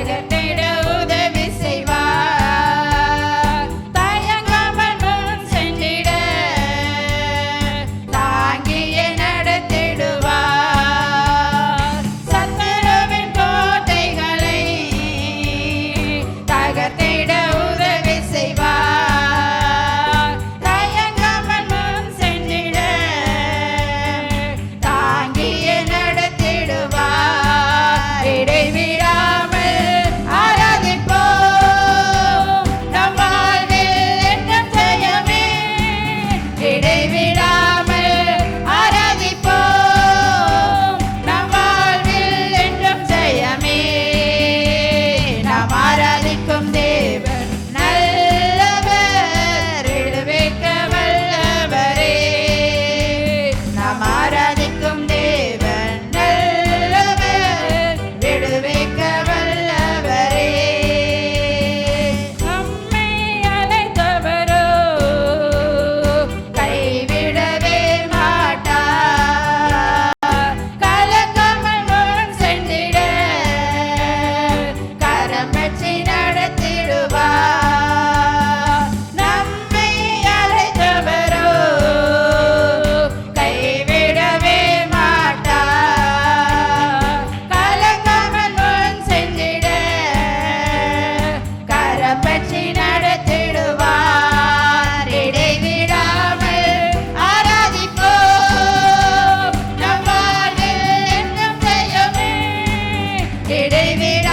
தகர்த்திட உதவி செய்வார். தயங்காமல் முன் சென்றிட தாங்கியே நடத்திடுவார். சத்துருவின் கோட்டைகளை தகர்த்திட உதவி செய்வார். தயங்காமல் முன் சென்றிட தாங்கியே நடத்திடுவார். இடைவிடாமல் ஆராதிப்போம் நம் வாழ்வில் என்றும் ஜெயமே. இடைவிடாமல் ஆராதிப்போம் நம் வாழ்வில் என்றும் ஜெயமே. நாம் ஆராதிக்கும் தேவன் நல்லவர், விடுவிக்க வல்லவரே. நாம் ஆராதிக்கும் தேவன் நல்லவர், விடுவிக்க வல்லவரே. நம்மை அழைத்தவரோ கைவிடவே மாட்டார். கலங்காமல் முன் சென்றிட கரம் பற்றி நடத்திடுவார். நம்மை அழைத்தவரோ கைவிடவே மாட்டார். கலங்காமல் முன் சென்றிட கரம் பற்றி நடத்திடுவார். இடைவிடாமல் ஆராதிப்போம் நம் வாழ்வில் என்றும் ஜெயமே. இடைவிடாமல்